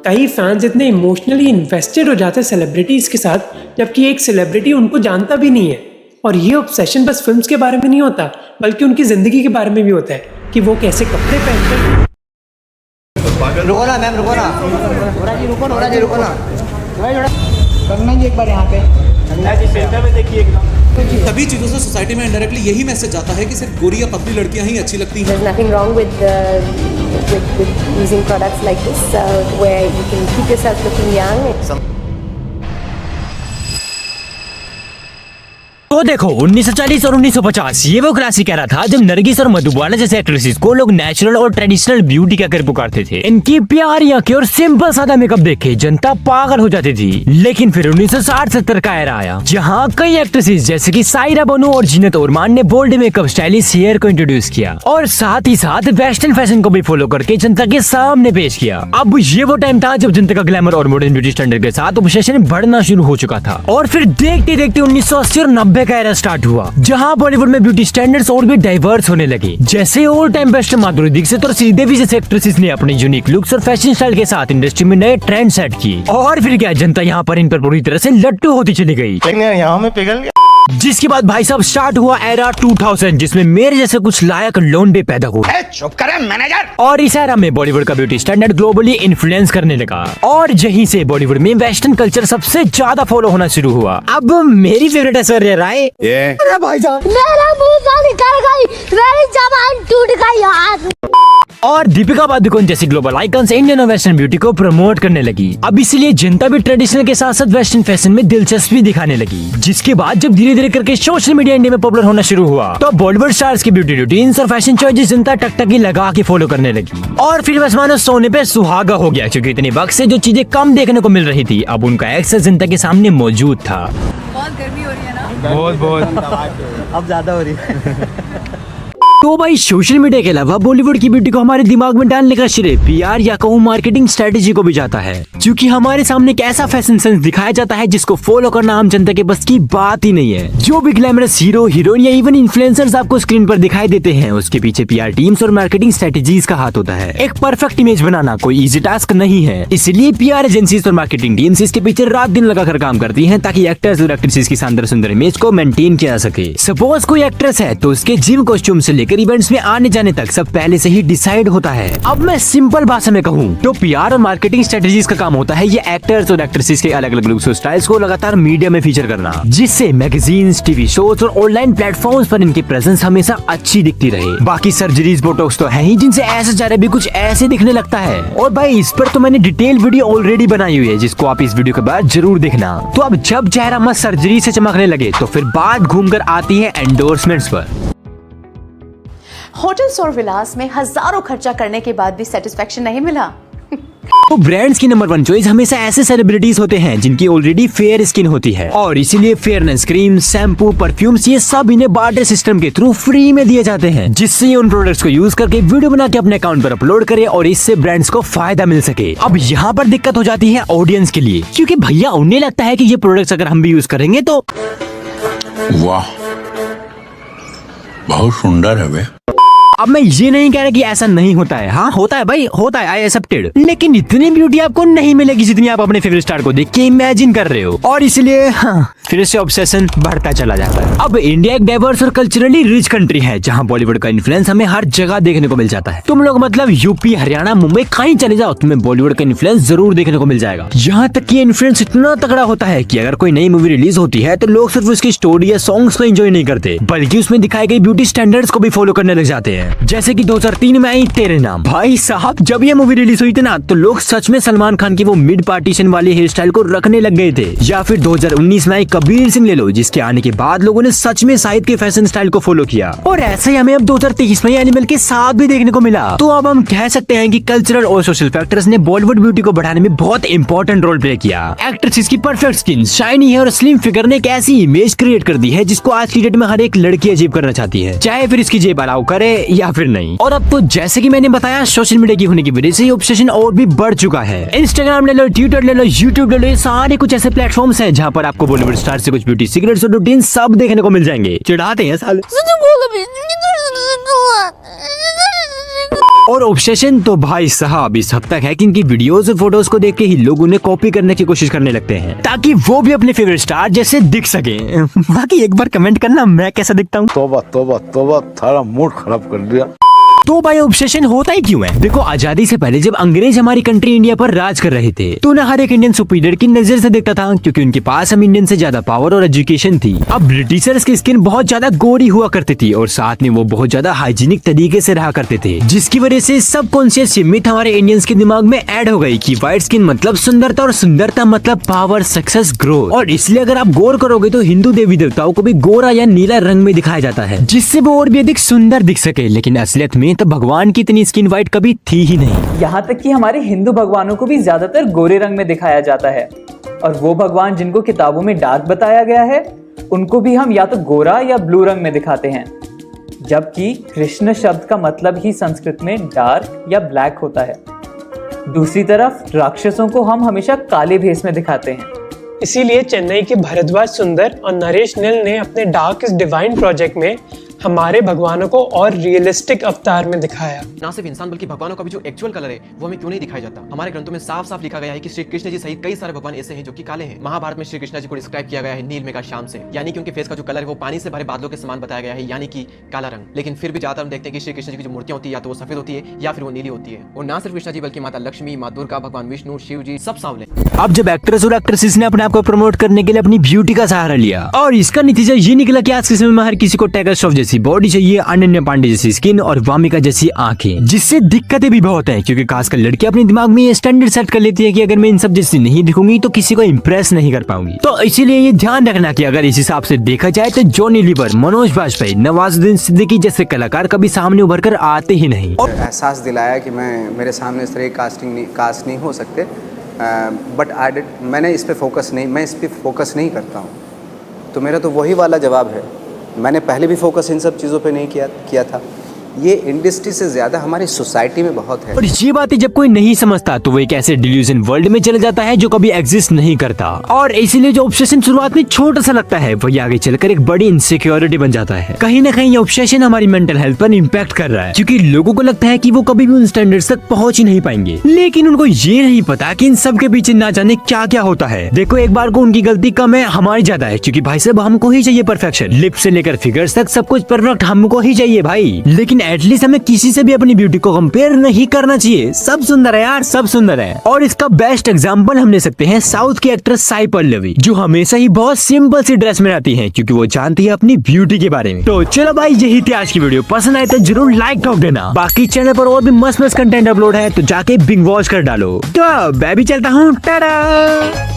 कई फैंस इतने emotionally invested हो जाते हैं सेलिब्रिटीज के साथ, जबकि एक सेलिब्रिटी उनको जानता भी नहीं है। और ये ऑब्सेशन बस फिल्म्स के बारे में नहीं होता, बल्कि उनकी जिंदगी के बारे में भी होता है कि वो कैसे कपड़े पहनते हैं। रुको ना मैम, रुको ना, नोरा जी रुको ना, करना जी एक बार यहाँ पे देखिए। सभी चीज़ों से सोसाइटी में इनडायरेक्टली यही मैसेज जाता है कि सिर्फ गोरी या पतली लड़कियां ही अच्छी लगती हैं। There's nothing wrong with using products like this, where you can keep yourself looking young. तो देखो 1940 और 1950 ये वो क्लासिक era था जब नरगिस और मधुबाला जैसे एक्ट्रेसेस को लोग नेचुरल और ट्रेडिशनल ब्यूटी कहकर पुकारते थे। इनकी प्यारी आंखें और सिंपल सादा मेकअप देख के जनता पागल हो जाती थी। लेकिन फिर 1960-70 का era आया जहाँ कई एक्ट्रेसेस जैसे कि सायरा बानो और जीनत ओरमान ने बोल्ड मेकअप स्टाइलिश हेयर को इंट्रोड्यूस किया और साथ ही साथ वेस्टर्न फैशन को भी फॉलो करके जनता के सामने पेश किया। अब ये वो टाइम था जब जनता का ग्लैमर और मॉडर्न ब्यूटी स्टैंडर्ड के साथ ऑब्सेशन बढ़ना शुरू हो चुका था। और फिर देखते देखते 1980 और 90 का एरा स्टार्ट हुआ जहां बॉलीवुड में ब्यूटी स्टैंडर्ड्स और भी डाइवर्स होने लगे। जैसे all time best Madhuri Dixit और श्रीदेवी जैसे एक्ट्रेसेस ने अपने यूनिक लुक्स और फैशन स्टाइल के साथ इंडस्ट्री में नए ट्रेंड सेट किए। और फिर क्या जनता यहाँ पर इन पर पूरी तरह से लट्टू होती चली गई। यहाँ में पिघल गया। जिसके बाद भाई साहब स्टार्ट हुआ एरा 2000 जिसमें मेरे जैसे कुछ लायक लोंडे पैदा हुए। चुप करे मैनेजर। और इस एरा में बॉलीवुड का ब्यूटी स्टैंडर्ड ग्लोबली इन्फ्लुएंस करने लगा और यहीं से बॉलीवुड में वेस्टर्न कल्चर सबसे ज्यादा फॉलो होना शुरू हुआ। अब मेरी फेवरेट ऐश्वर्या राय। अरे भाई साहब मेरा मुंह निकल गई, मेरी जबान टूट गई यार। और दीपिका पादुकोण जैसी ग्लोबल आइकन्स इंडियन और वेस्टर्न ब्यूटी को प्रमोट करने लगी। अब इसलिए जनता भी ट्रेडिशनल के साथ साथ वेस्टर्न फैशन में दिलचस्पी दिखाने लगी। जिसके बाद जब धीरे धीरे करके सोशल मीडिया इंडिया में पॉपुलर होना शुरू हुआ तो बॉलीवुड स्टार्स की ब्यूटी रूटीन्स और फैशन चॉइसेस जनता टकटकी लगा के फॉलो करने लगी। और फिर बस मानो सोने पे सुहागा हो गया, क्योंकि इतने वक्त से जो चीजें कम देखने को मिल रही थी अब उनका एक्सेस जनता के सामने मौजूद था। बहुत गर्मी हो रही है ना? बहुत अब ज्यादा हो रही है। तो भाई सोशल मीडिया के अलावा बॉलीवुड की ब्यूटी को हमारे दिमाग में डालने का श्रेय पीआर या कहूँ मार्केटिंग स्ट्रेटेजी को भी जाता है, क्योंकि हमारे सामने एक ऐसा फैशन सेंस दिखाया जाता है जिसको फॉलो करना आम जनता के बस की बात ही नहीं है। जो भी ग्लैमरस हीरो हीरोइन या इवन इन्फ्लुएंसर्स आपको स्क्रीन पर दिखाई देते हैं उसके पीछे पीआर टीम्स और मार्केटिंग स्ट्रेटेजीज का हाथ होता है। एक परफेक्ट इमेज बनाना कोई इजी टास्क नहीं है, इसलिए पीआर एजेंसीज और मार्केटिंग टीम्स इसके पीछे रात दिन लगाकर काम करती है ताकि एक्टर्स और एक्ट्रेसेस की शानदार सुंदर इमेज को मेंटेन किया जा सके। सपोज कोई एक्ट्रेस है तो उसके जिम कॉस्ट्यूम से लेकर इवेंट्स में आने जाने तक सब पहले से ही डिसाइड होता है। अब मैं सिंपल भाषा में कहूँ तो पीआर और मार्केटिंग स्ट्रेटेजीज का काम होता है ये एक्टर्स और एक्ट्रेसेस के अलग अलग लुक्स और स्टाइल्स को लगातार मीडिया में फीचर करना, जिससे मैगजीन्स, टीवी शोज और ऑनलाइन प्लेटफॉर्म्स पर इनकी प्रेजेंस हमेशा अच्छी दिखती रहे। बाकी सर्जरीज बोटॉक्स तो है ही जिनसे ऐसा चेहरा भी कुछ ऐसे दिखने लगता है। और भाई इस पर तो मैंने डिटेल वीडियो ऑलरेडी बनाई हुई है जिसको आप इस वीडियो के बाद जरूर देखना। तो अब जब चेहरा मस्त सर्जरी से चमकने लगे तो फिर बात घूमकर आती है एंडोर्समेंट्स पर। होटल्स और विलास में हजारों खर्चा करने के बाद भी सेटिस्फेक्शन नहीं मिला। तो ब्रांड्स की नंबर 1 चॉइस हमेशा ऐसे सेलिब्रिटीज होते हैं जिनकी ऑलरेडी फेयर स्किन होती है और इसीलिए फेयरनेस क्रीम, शैम्पू, परफ्यूम्स ये सब इन्हें बार्टर सिस्टम के थ्रू फ्री में दिए जाते हैं, जिससे ये उन प्रोडक्ट्स को यूज करके वीडियो बना के अपने अकाउंट पर अपलोड करे और इससे ब्रांड्स को फायदा मिल सके। अब यहाँ पर दिक्कत हो जाती है ऑडियंस के लिए, क्योंकि भैया उन्हें लगता है कि ये प्रोडक्ट्स अगर हम भी यूज करेंगे तो वाह बहुत सुंदर है वे। अब मैं ये नहीं कह रहा कि ऐसा नहीं होता है, हाँ होता है भाई, होता है, आई एक्सेप्टेड, लेकिन इतनी ब्यूटी आपको नहीं मिलेगी जितनी आप अपने फेवरेट स्टार को देख के इमेजिन कर रहे हो। और इसलिए हाँ फिर से ऑब्सेशन बढ़ता चला जाता है। अब इंडिया एक डाइवर्स और कल्चरली रिच कंट्री है जहाँ बॉलीवुड का इन्फ्लुएंस हमें हर जगह देखने को मिल जाता है। तुम लोग मतलब यूपी, हरियाणा, मुंबई कहीं चले जाओ तुम्हें बॉलीवुड का इन्फ्लुएंस जरूर देखने को मिल जाएगा। यहाँ तक कि इन्फ्लुएंस इतना तगड़ा होता है कि अगर कोई नई मूवी रिलीज होती है तो लोग सिर्फ उसकी स्टोरी या सॉन्ग्स को एंजॉय नहीं करते बल्कि उसमें दिखाई गई ब्यूटी स्टैंडर्ड्स को भी फॉलो करने लग जाते हैं। जैसे कि 2003 में आई तेरे नाम। भाई साहब जब ये मूवी रिलीज हुई थी ना तो लोग सच में सलमान खान की वो मिड पार्टीशन वाली हेयर स्टाइल को रखने लग गए थे। या फिर 2019 में आई कबीर सिंह ले लो, जिसके आने के बाद लोगों ने सच में शाहिद के फैशन स्टाइल को फॉलो किया। और ऐसे ही हमें अब 2023 में एनिमल के साथ भी देखने को मिला। तो अब हम कह सकते हैं कि कल्चरल और सोशल फैक्टर्स ने बॉलीवुड ब्यूटी को बढ़ाने में बहुत इंपॉर्टेंट रोल प्ले किया। एक्ट्रेसेस की परफेक्ट स्किन, शाइनी हेयर और स्लिम फिगर ने एक ऐसी इमेज क्रिएट कर दी है जिसको आज की डेट में हर एक लड़की अचीव करना चाहती है, चाहे फिर इसकी जेब अलाउ करे या फिर नहीं। और अब तो जैसे कि मैंने बताया सोशल मीडिया की होने की वजह से ये ऑब्सेशन और भी बढ़ चुका है। इंस्टाग्राम ले लो, ट्विटर ले लो, यूट्यूब ले लो, ये सारे कुछ ऐसे प्लेटफॉर्म्स हैं जहाँ पर आपको बॉलीवुड स्टार से कुछ ब्यूटी सीक्रेट्स और रूटीन सब देखने को मिल जाएंगे। चिढ़ाते हैं साले। और ऑब्सेशन तो भाई साहब इस हद तक है कि इनकी वीडियोस और फोटोज को देख के ही लोग उन्हें कॉपी करने की कोशिश करने लगते हैं ताकि वो भी अपने फेवरेट स्टार जैसे दिख सके। बाकी एक बार कमेंट करना मैं कैसा दिखता हूँ। तौबा तौबा तौबा, थारा मूड खराब कर दिया। तो भाई ऑब्सेशन होता ही क्यों है? देखो आजादी से पहले जब अंग्रेज हमारी कंट्री इंडिया पर राज कर रहे थे तो ना हर एक इंडियन सुपीरियर की नजर से देखता था क्योंकि उनके पास हम इंडियन से ज्यादा पावर और एजुकेशन थी। अब ब्रिटिशर्स की स्किन बहुत ज्यादा गोरी हुआ करती थी और साथ में वो बहुत ज्यादा हाइजीनिक तरीके से रहा करते थे, जिसकी वजह से सब कॉन्शियस मिथ हमारे इंडियंस के दिमाग में ऐड हो गई कि व्हाइट स्किन मतलब सुंदरता और सुंदरता मतलब पावर, सक्सेस, ग्रोथ। और इसलिए अगर आप गौर करोगे तो हिंदू देवी देवताओं को भी गोरा या नीला रंग में दिखाया जाता है जिससे वो और भी अधिक सुंदर दिख सके, लेकिन असलियत में तो भगवान की स्किन व्हाइट कभी थी ही नहीं। यहाँ तक कि हमारे हिंदू भगवानों को भी ज्यादातर गोरे रंग में दिखाया जाता है और वो भगवान जिनको किताबों में डार्क बताया गया है उनको भी हम या तो गोरा या ब्लू रंग में दिखाते हैं, जबकि कृष्ण शब्द का मतलब ही संस्कृत में डार्क या ब्लैक होता है। दूसरी तरफ राक्षसों को हम हमेशा काले भेस में दिखाते हैं। इसीलिए चेन्नई के भरद्वाज सुंदर और नरेश नील ने अपने डार्क इज डिवाइन प्रोजेक्ट में हमारे भगवानों को और रियलिस्टिक अवतार में दिखाया। ना सिर्फ इंसान बल्कि भगवानों का भी जो एक्चुअल कलर है वो हमें क्यों नहीं दिखाया जाता? हमारे ग्रंथों में साफ साफ लिखा गया है कि श्री कृष्ण जी सहित कई सारे भगवान ऐसे हैं जो कि काले हैं। महाभारत में श्री कृष्ण जी को डिस्क्राइब किया गया है नील मेघा श्याम से, यानी कि उनके फेस का जो कलर है वो पानी से भरे बादलों के समान बताया गया है, यानी कि काला रंग। लेकिन फिर भी ज्यादातर हम देखते हैं कि श्री कृष्ण जी की जो मूर्तियां होती है या तो वो सफेद होती है या फिर वो नीली होती है। और ना सिर्फ कृष्ण जी बल्कि माता लक्ष्मी, माँ दुर्गा, भगवान विष्णु, शिव जी सब सांवले। अब जब एक्ट्रेस और एक्ट्रेसेस ने अपने आप को प्रमोट करने के लिए अपनी ब्यूटी का सहारा लिया और इसका नतीजा ये निकला कि आज के समय में हर किसी को टाइगर श्रॉफ जैसी बॉडी चाहिए, अनन्या पांडे जैसी स्किन और वामिका जैसी आंखें, जिससे दिक्कतें भी बहुत हैं क्योंकि खासकर लड़कियां अपने दिमाग में ये स्टैंडर्ड सेट कर लेती है कि अगर मैं इन सब जैसी नहीं दिखूंगी तो किसी को इम्प्रेस नहीं कर पाऊंगी। तो इसीलिए ये ध्यान रखना कि अगर इस हिसाब से देखा जाए तो जॉनी लीवर, मनोज बाजपेयी, नवाजुद्दीन सिद्दीकी जैसे कलाकार कभी सामने उभर कर आते ही नहीं। और एहसास दिलाया कि मेरे सामने इस तरह कास्ट नहीं हो सकते, बट मैंने इस पे फोकस नहीं करता हूँ। तो मेरा तो वही वाला जवाब है, मैंने पहले भी फोकस इन सब चीज़ों पे नहीं किया था। ये इंडस्ट्री से ज्यादा हमारी सोसाइटी में बहुत है। और ये बातें जब कोई नहीं समझता तो वो एक ऐसे डिल्यूजन वर्ल्ड में चले जाता है जो कभी एग्जिस्ट नहीं करता, और इसीलिए जो ऑब्सेशन शुरुआत में छोटा सा लगता है वही आगे चलकर एक बड़ी इनसिक्योरिटी बन जाता है। कहीं ना कहीं ये ऑब्सेशन हमारी मेंटल हेल्थ पर इम्पैक्ट कर रहा है क्योंकि लोगों को लगता है कि वो कभी भी उन स्टैंडर्ड्स तक पहुंच ही नहीं पाएंगे, लेकिन उनको ये नहीं पता कि इन सब के पीछे ना जाने क्या क्या होता है। देखो एक बार को उनकी गलती कम है, हमारी ज्यादा है, क्योंकि भाई साहब हमको ही चाहिए परफेक्शन, लिप से लेकर फिगर्स तक सब कुछ परफेक्ट हमको ही चाहिए भाई। लेकिन एटलीस्ट हमें किसी से भी अपनी ब्यूटी को कंपेयर नहीं करना चाहिए। सब सुंदर है यार, सब सुंदर है। और इसका बेस्ट एग्जांपल हम ले सकते हैं साउथ की एक्ट्रेस साई पल्लवी, जो हमेशा ही बहुत सिंपल सी ड्रेस में आती हैं क्योंकि वो जानती है अपनी ब्यूटी के बारे में। तो चलो भाई यही थी आज की वीडियो, पसंद आए तो जरूर लाइक ठोक देना। बाकी चैनल पर और भी मस्त मस्त कंटेंट अपलोड है तो जाके बिंग वॉच कर डालो। तो मैं भी चलता हूँ, टाटा।